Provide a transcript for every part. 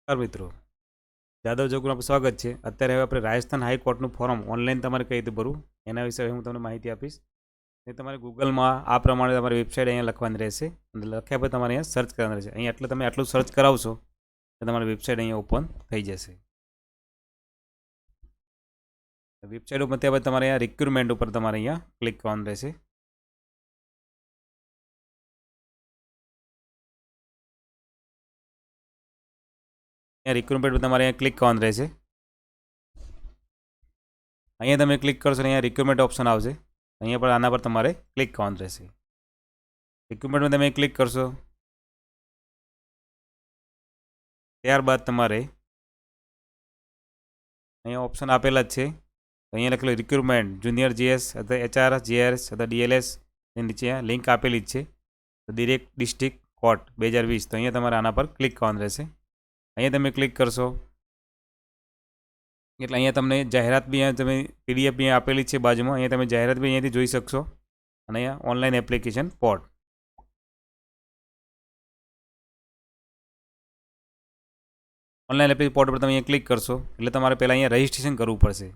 નમસ્કાર મિત્રો, જાદવ જોગનું આપનું સ્વાગત છે. અત્યારે હવે આપણે રાજસ્થાન હાઈકોર્ટનું ફોર્મ ઓનલાઈન તમારે કઈ રીતે ભરવું એના વિશે હું તમને માહિતી આપીશ. એ તમારે ગૂગલમાં આ પ્રમાણે તમારી વેબસાઇટ અહીંયા લખવાની રહેશે અને લખ્યા પછી તમારે અહીંયા સર્ચ કરવાનું રહેશે. અહીંયા એટલે તમે આટલું સર્ચ કરાવશો તો તમારી વેબસાઇટ અહીંયા ઓપન થઈ જશે. વેબસાઇટ ઓપન થયા પછી તમારે અહીંયા રિક્રુટમેન્ટ ઉપર તમારે અહીંયા ક્લિક કરવાનું રહેશે. અહીંયા રિક્રુટમેન્ટ પર તમારે અહીંયા ક્લિક કરવાનું રહેશે. અહીંયા તમે ક્લિક કરશો અહીંયા રિક્રુટમેન્ટ ઓપ્શન આવશે. અહીંયા પર આના પર તમારે ક્લિક કરવાનું રહેશે. રિક્રુટમેન્ટમાં તમે ક્લિક કરશો ત્યારબાદ તમારે અહીંયા ઓપ્શન આપેલા જ છે. અહીંયા લખેલું રિક્રુટમેન્ટ જુનિયર જીએસ અથવા એચઆર જીઆરએસ અથવા ડીએલએસ એ નીચે લિંક આપેલી જ છે. ડિરેક્ટ ડિસ્ટ્રિક્ટ કોર્ટ 2020 તો અહીંયા તમારે આના પર ક્લિક કરવાનું રહેશે. અહીંયા તમે ક્લિક કરશો એટલે અહીંયા તમને જાહેરાત બી અહીંયા તમે પીડીએફ બી આપેલી છે બાજુમાં. અહીંયા તમે જાહેરાત બી અહીંયાથી જોઈ શકશો અને અહીંયા online application port. Online application port પર તમે અહીંયા ક્લિક કરશો એટલે તમારે પહેલાં અહીંયા રજિસ્ટ્રેશન કરવું પડશે.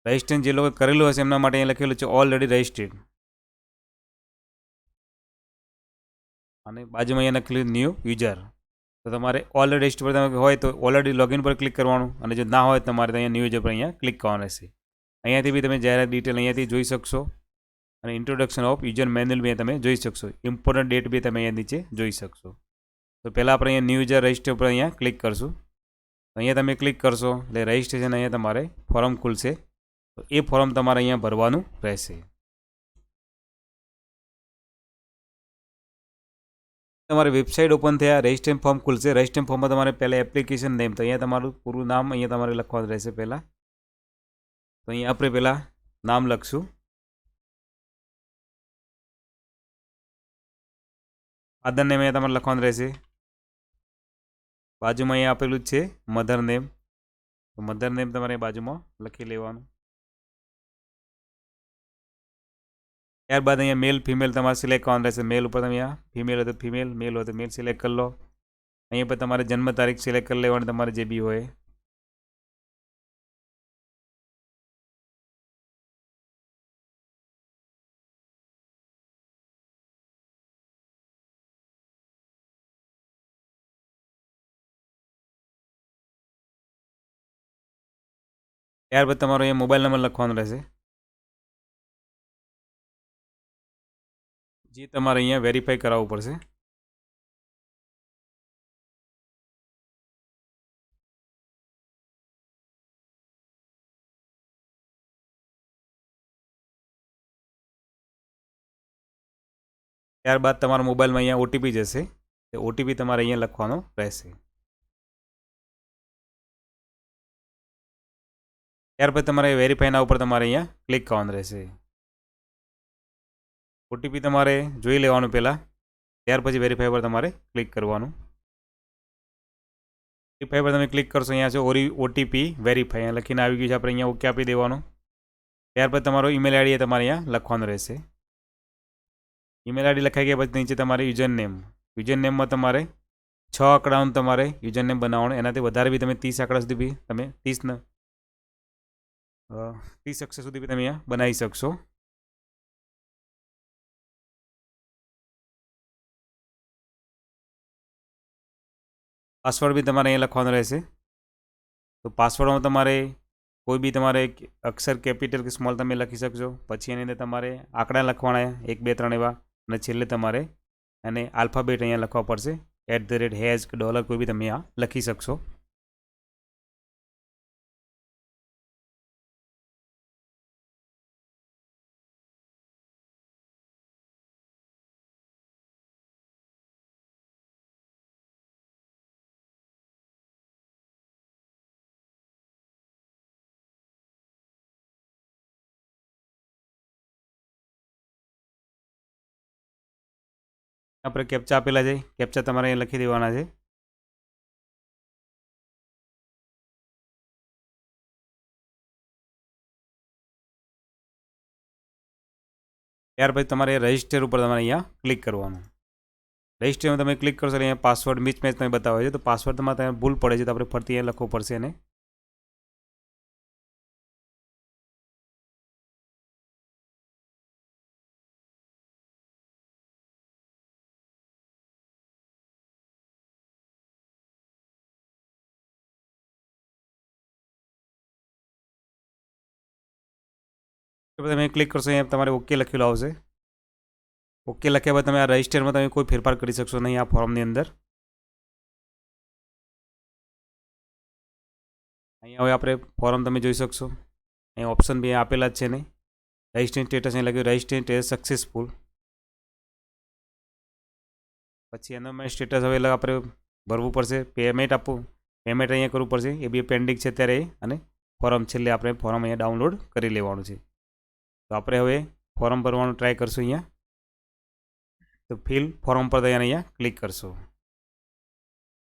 રજિસ્ટ્રેશન જે લોકો કરેલું હશે એમના માટે અહીંયા લખેલું છે ઓલરેડી રજિસ્ટ્રેડ અને બાજુમાં અહીંયા લખેલું ન્યૂ યુઝર. તો તમારે ઓલરેડી રજિસ્ટર પર તમે હોય તો ઓલરેડી લોગિન પર ક્લિક કરવાનું અને જો ના હોય તો તમારે અહીંયા ન્યૂ યુઝર પર અહીંયા ક્લિક કરવાનું રહેશે. અહીંયાથી બી તમે જાહેરાત ડિટેલ અહીંયાથી જોઈ શકશો અને ઇન્ટ્રોડક્શન ઓફ યુઝર મેન્યુઅલ બી તમે જોઈ શકશો. ઇમ્પોર્ટન્ટ ડેટ બી તમે અહીંયા નીચે જોઈ શકશો. તો પહેલાં આપણે અહીંયા ન્યૂ યુઝર રજિસ્ટર પર અહીંયા ક્લિક કરશું. અહીંયા તમે ક્લિક કરશો એટલે રજિસ્ટ્રેશન અહીંયા તમારે ફોર્મ ખુલશે. તો એ ફોર્મ તમારે અહીંયા ભરવાનું રહેશે. તમારી વેબસાઇટ ઓપન થયા રજિસ્ટ્રેશન ફોર્મ ખુલશે. રજિસ્ટ્રેશન ફોર્મમાં તમારે પહેલાં એપ્લિકેશન નેમ તો અહીંયા તમારું પૂરું નામ અહીંયા તમારે લખવાનું રહેશે પહેલાં. તો અહીંયા આપણે પહેલાં નામ લખશું. ફાધર નેમ અહીંયા તમારે લખવાનું રહેશે. બાજુમાં અહીંયા આપેલું જ છે મધર નેમ. તો મધર નેમ તમારે બાજુમાં લખી લેવાનું. ત્યારબાદ અહીંયા મેલ ફિમેલ તમારે સિલેક્ટ કરવાનું રહેશે. મેલ ઉપર તમે અહીંયા ફિમેલ હોય તો ફિમેલ, મેલ હોય તો મેલ સિલેક્ટ કરી લો. અહીંયા પર તમારે જન્મ તારીખ સિલેક્ટ કરી લેવાની તમારે જે બી હોય. ત્યારબાદ તમારો અહીંયા મોબાઈલ નંબર લખવાનો રહેશે જે તમારે અહીંયા વેરીફાઈ કરાવવું પડશે. ત્યારબાદ તમારા મોબાઈલમાં અહીંયા ઓટીપી જશે. તે ઓટીપી તમારે અહીંયા લખવાનો રહેશે. ત્યારબાદ તમારે વેરીફાઈના ઉપર તમારે અહીંયા ક્લિક કરવાનું રહેશે. ઓટીપી તમારે જોઈ લેવાનું પહેલાં, ત્યાર પછી વેરીફાઈ પર તમારે ક્લિક કરવાનું. વેરીફાઈ પર તમે ક્લિક કરશો અહીંયા છે ઓટીપી વેરીફાઈ અહીંયા લખીને આવી ગયું છે. આપણે અહીંયા ઓકે આપી દેવાનું. ત્યારબાદ તમારો ઈમેલ આઈડી તમારે અહીંયા લખવાનું રહેશે. ઈમેલ આઈડી લખાઈ ગયા પછી નીચે તમારે યુઝર નેમમાં તમારે 6 આંકડાનું તમારે યુઝર નેમ બનાવવાનું. એનાથી વધારે બી તમે 30 આંકડા સુધી બી તમે 30 અક્ષર સુધી બી તમે અહીંયા બનાવી શકશો. પાસવર્ડ બી તમારે અહીંયા લખવાનો રહેશે. તો પાસવર્ડમાં તમારે કોઈ બી તમારે અક્ષર કેપિટલ કે સ્મોલ તમે લખી શકશો. પછી એની અંદર તમારે આંકડા લખવાના 1 2 3 એવા અને છેલ્લે તમારે અને આલ્ફાબેટ અહીંયા લખવા પડશે. @ કે ડોલર કોઈ બી તમે આ લખી શકશો. આપણે કેપ્ચા આપેલા છે, કેપ્ચા તમારે અહીંયા લખી દેવાના છે. ત્યાર પછી તમારે રજિસ્ટર ઉપર તમારે અહીંયા ક્લિક કરવાનું. રજિસ્ટરમાં તમે ક્લિક કરશો એટલે અહીંયા પાસવર્ડ મિસમેચ તમે બતાવે છે, તો પાસવર્ડમાં તમે ભૂલ પડે છે તો આપણે ફરીથી અહીંયા લખવું પડશે એને. તમે ક્લિક કરશો અહીંયા તમારે ઓકે લખેલું આવશે. ઓકે લખ્યા બાદ તમે આ રજિસ્ટરમાં તમે કોઈ ફેરફાર કરી શકશો નહીં આ ફોર્મની અંદર. અહીંયા હવે આપણે ફોર્મ તમે જોઈ શકશો. અહીં ઓપ્શન બી આપેલા જ છે ને. રજિસ્ટ્રેશન સ્ટેટસ અહીં લખ્યું રજિસ્ટ્રેશન સ્ટેટસ સક્સેસફુલ. પછી એનો સ્ટેટસ હવે આપણે ભરવું પડશે, પેમેન્ટ આપવું, પેમેન્ટ અહીંયા કરવું પડશે, એ બી પેન્ડિંગ છે ત્યારે. અને ફોર્મ છેલ્લે આપણે ફોર્મ અહીંયા ડાઉનલોડ કરી લેવાનું છે. તો આપણે હવે ફોર્મ ભરવાનું ટ્રાય કરશું અહીંયા. તો ફિલ ફોર્મ પર અહીંયા ક્લિક કરશો.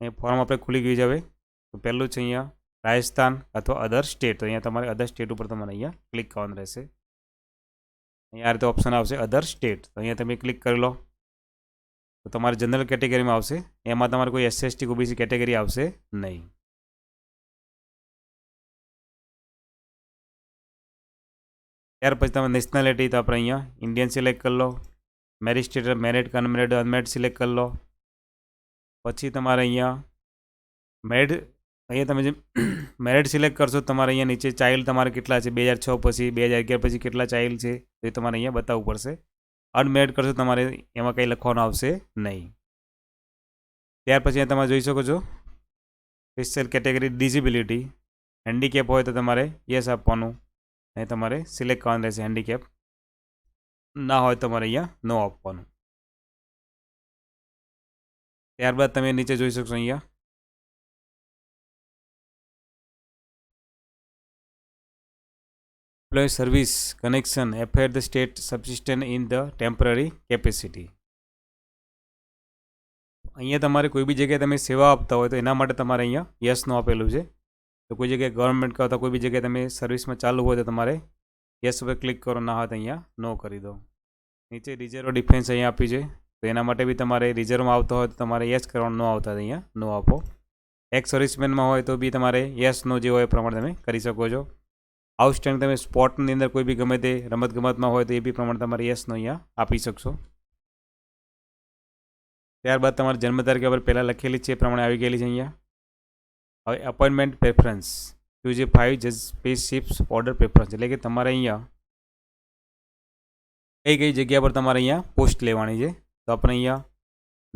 અહીં ફોર્મ આપણે ખુલી ગયું છે હવે. તો પહેલું છે અહીંયા રાજસ્થાન અથવા અધર સ્ટેટ. તો અહીંયા તમારે અધર સ્ટેટ ઉપર તમારે અહીંયા ક્લિક કરવાનું રહેશે. અહીંયા આ રીતે ઓપ્શન આવશે અધર સ્ટેટ. તો અહીંયા તમે ક્લિક કરી લો તો તમારે જનરલ કેટેગરીમાં આવશે. એમાં તમારે કોઈ SC/ST OBC કેટેગરી આવશે નહીં. ત્યાર પછી તમે નેશનાલિટી તો આપણે અહીંયા ઇન્ડિયન સિલેક્ટ કરી લો. Marital status marital unmarried unmarried select કરી લો. પછી તમારે અહીંયા મેરિડ અહીંયા તમે જે મેરિટ સિલેક્ટ કરશો તમારે અહીંયા નીચે ચાઇલ્ડ તમારે કેટલા છે 2006 પછી 2011 પછી કેટલા ચાઇલ્ડ છે એ તમારે અહીંયા બતાવવું પડશે. અનમેરિડ કરશો તમારે એમાં કંઈ લખવાનું આવશે નહીં. ત્યાર પછી તમે જોઈ શકો છો સ્પેશિયલ કેટેગરી ડિસેબિલિટી. હેન્ડીકેપ હોય તો તમારે યસ આપવાનું. અહીં તમારે સિલેક્ટ કરવાનું રહેશે હેન્ડીકેપ. ના હોય તમારે અહીંયા નો આપવાનું. ત્યારબાદ તમે નીચે જોઈ શકશો અહીંયા employ service connection affair the state subsistent in the temporary capacity. અહીંયા તમારે કોઈ બી જગ્યાએ તમે સેવા આપતા હોય તો એના માટે તમારે અહીંયા યસનું આપેલું છે. તો કોઈ જગ્યાએ ગવર્મેન્ટ કરતા કોઈ બી જગ્યાએ તમે સર્વિસમાં ચાલુ હોય તો તમારે યસ ઉપર ક્લિક કરો, ના હોય તો અહીંયા નો કરી દો. નીચે રિઝર્વ ડિફેન્સ અહીંયા આપ્યું છે. તો એના માટે બી તમારે રિઝર્વમાં આવતો હોય તો તમારે યસ કરવાનું, નો આવતા અહીંયા નો આપો. એક્સ સર્વિસમેનમાં હોય તો બી તમારે યસ નો જે હોય એ પ્રમાણે તમે કરી શકો છો. આઉટસ્ટેન્ડિંગ તમે સ્પોર્ટની અંદર કોઈ બી ગમે તે રમતગમતમાં હોય તો એ બી પ્રમાણે તમારે યસનો અહીંયા આપી શકશો. ત્યારબાદ તમારી જન્મ તારીખ આપણે પહેલાં લખેલી છે એ પ્રમાણે આવી ગયેલી છે અહીંયા. હવે અપોઇન્ટમેન્ટ પ્રેફરન્સ ચૂઝ 5 જજ સ્પેસશિપ્સ ઓર્ડર પ્રેફરન્સ, એટલે કે તમારે અહીંયા કઈ જગ્યા પર તમારે અહીંયા પોસ્ટ લેવાની છે. તો આપણે અહીંયા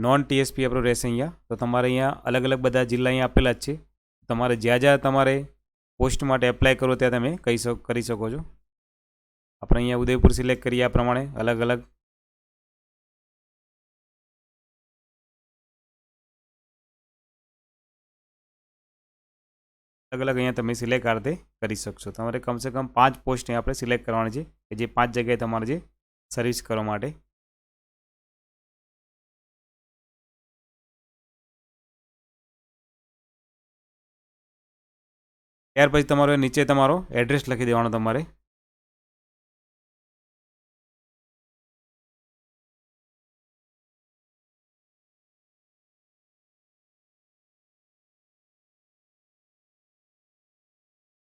નોન TSP આપણું રહેશે અહીંયા. તો તમારે અહીંયા અલગ અલગ બધા જિલ્લા અહીંયા આપેલા જ છે. તમારે જ્યાં તમારે પોસ્ટ માટે એપ્લાય કરો ત્યાં તમે કરી શકો છો. આપણે અહીંયા ઉદયપુર સિલેક્ટ કરીએ આ પ્રમાણે અલગ અલગ. અલગ અલગ અહીંયા તમે સિલેક્ટ આ રીતે કરી શકશો. તમારે કમસે કમ 5 પોસ્ટ અહીંયા આપણે સિલેક્ટ કરવાની છે કે જે 5 જગ્યાએ તમારે જે સર્વિસ કરવા માટે. ત્યાર પછી તમારો નીચે તમારો એડ્રેસ લખી દેવાનો તમારે.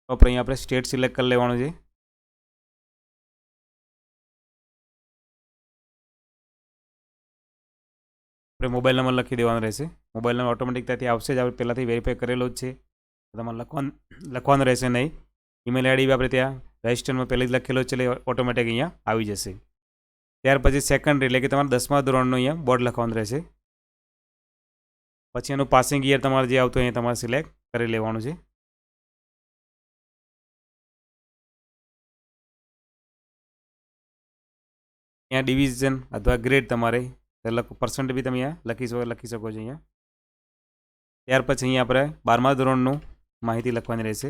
તો અહીંયા આપણે સ્ટેટ સિલેક્ટ કરી લેવાનું છે. આપણે મોબાઈલ નંબર લખી દેવાનો રહેશે. મોબાઈલ નંબર ઓટોમેટિક ત્યાંથી આવશે જ, આપણે પહેલાંથી વેરીફાઈ કરેલો જ છે. તમારે લખવાનું રહેશે નહીં. ઈમેલ આઈડી બી આપણે ત્યાં રજિસ્ટરમાં પહેલે જ લખેલો છે એટલે ઓટોમેટિક અહીંયા આવી જશે. ત્યાર પછી સેકન્ડરી એટલે કે તમારે 10મા ધોરણનું અહીંયા બોર્ડ લખવાનું રહેશે. પછી એનું પાસિંગ યર તમારે જે આવતું અહીંયા તમારે સિલેક્ટ કરી લેવાનું છે. અહીંયા ડિવિઝન અથવા ગ્રેડ તમારે પર્સન્ટ બી તમે અહીંયા લખી શકો છો અહીંયા. ત્યાર પછી અહીંયા આપણે 12મા ધોરણનું માહિતી લખવાની રહેશે.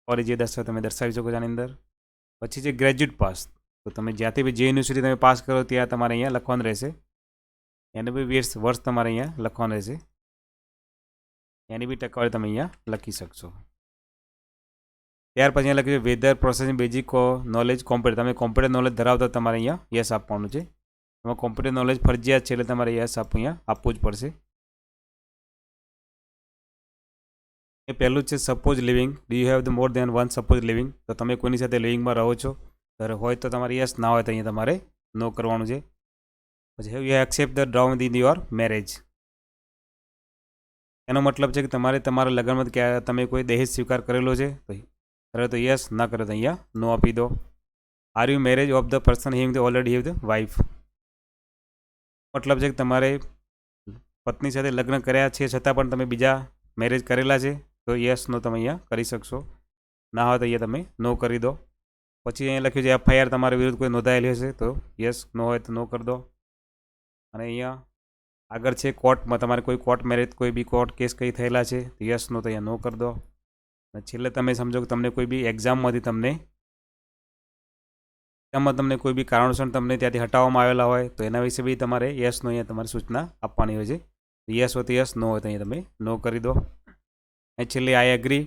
और જે દર્શાવ તમે દર્શાવી શકો છો આની અંદર. પછી છે ગ્રેજ્યુએટ પાસ, તો તમે જ્યાંથી બી જે યુનિવર્સિટી તમે પાસ કરો ત્યાં તમારે અહીંયા લખવાનું રહેશે. એને બી વર્ષ તમારે અહીંયા લખવાનું રહેશે. એની બી ટકાવારી તમે અહીંયા લખી શકશો. ત્યાર પછી અહીંયા લખ્યું છે weather processing basic knowledge computer. તમે કોમ્પ્યુટર નોલેજ ધરાવતા તમારે અહીંયા યસ આપવાનું છે. એમાં કોમ્પ્યુટર નોલેજ ફરજિયાત છે એટલે તમારે યસ અહીંયા આપવું જ પડશે. એ પહેલું જ છે suppose living. Do you have the more than one suppose living. તો તમે કોઈની સાથે લિવિંગમાં રહો છો, ત્યારે હોય તો તમારે યસ, ના હોય તો અહીંયા તમારે નો કરવાનું છે. પછી have you accept the down in your marriage. એનો મતલબ છે કે તમારે તમારા લગ્નમાં કે તમે કોઈ દહેજ સ્વીકાર કરેલો છે, કરે તો યસ, ના કરે તો અહીંયા નો આપી દો. Are you marriage of the person him the already have the wife. મતલબ છે કે તમારે પત્ની સાથે લગ્ન કર્યા છે છતાં પણ તમે બીજા મેરેજ કરેલા છે, તો યસ નો તમે અહીંયા કરી શકશો. ના હોય તો અહીંયા તમે નો કરી દો. પછી અહીંયા લખ્યું છે એફઆઈઆર તમારા વિરુદ્ધ કોઈ નોંધાયેલી હશે, તો યસ, નો હોય તો નો કરી દો. અને અહીંયા આગળ છે કોર્ટમાં તમારે કોઈ કોર્ટ મેરેજ, કોઈ બી કોર્ટ કેસ કંઈ થયેલા છે, તો યસ નો તો અહીંયા નો કરી દો. અને છેલ્લે તમે સમજો કે તમને કોઈ બી એક્ઝામમાંથી તમને કોઈ બી કારણોસર તમને ત્યાંથી હટાવવામાં આવેલા હોય, તો એના વિશે બી તમારે યસનો અહીંયા તમારે સૂચના આપવાની હોય છે. યસ હોય તો યસ, નો હોય તો અહીંયા તમે નો કરી દો. અને છેલ્લે આઈ એગ્રી.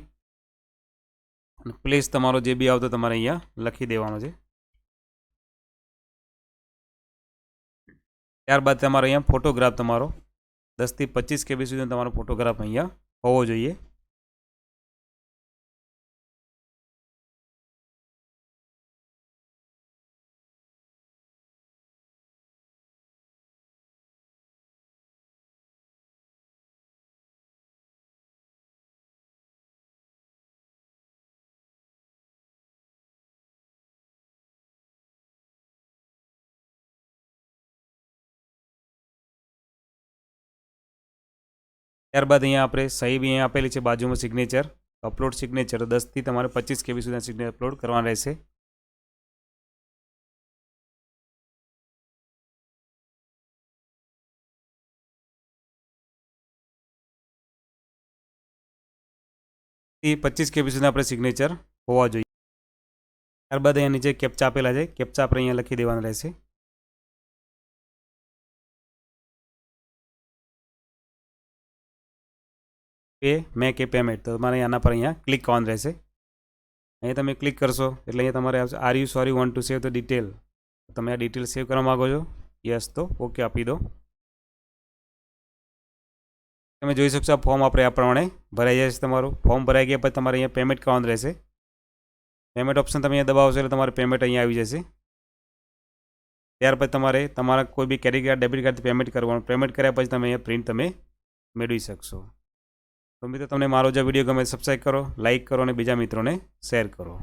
પ્લીઝ તમારો જે બી આવતો તમારે અહીંયા લખી દેવાનો છે. ત્યારબાદ તમારો અહીંયા ફોટોગ્રાફ તમારો 10 થી 25 KB સુધીનો તમારો ફોટોગ્રાફ અહીંયા હોવો જોઈએ. ત્યારબાદ અહીંયા આપણે સહી બી અહીંયા આપેલી છે બાજુમાં સિગ્નેચર, અપલોડ સિગ્નેચર. 10 થી તમારે 25 KB સુધીના સિગ્નેચર અપલોડ કરવાના રહેશે. થી 25 KB સુધીના આપણે સિગ્નેચર હોવા જોઈએ. ત્યારબાદ અહીંયા નીચે કેપ્ચા આપેલા છે, કેપ્ચા આપણે અહીંયા લખી દેવાના રહેશે. પે મેક એ પેમેન્ટ, તો તમારે આના પર અહીંયા ક્લિક કરવાનું રહેશે. અહીંયા તમે ક્લિક કરશો એટલે અહીંયા તમારે આવશે are you sorry want to save the detail. તમે આ ડિટેલ સેવ કરવા માગો છો, યસ તો ઓકે આપી દો. તમે જોઈ શકશો આ ફોર્મ આપણે આ પ્રમાણે ભરાઈ જશે. તમારું ફોર્મ ભરાઈ ગયા પછી તમારે અહીંયા પેમેન્ટ કરવાનું રહેશે. પેમેન્ટ ઓપ્શન તમે અહીંયા દબાવશો એટલે તમારે પેમેન્ટ અહીંયા આવી જશે. ત્યાર પછી તમારે તમારા કોઈ બી ક્રેડિટ કાર્ડ, ડેબિટ કાર્ડથી પેમેન્ટ કરવાનું. પેમેન્ટ કર્યા પછી તમે અહીંયા પ્રિન્ટ તમે મેળવી શકશો. તો મિત્રો તમને મારો જો વિડીયો ગમે સબસ્ક્રાઈબ કરો, લાઇક કરો અને બીજા મિત્રોને શેર કરો.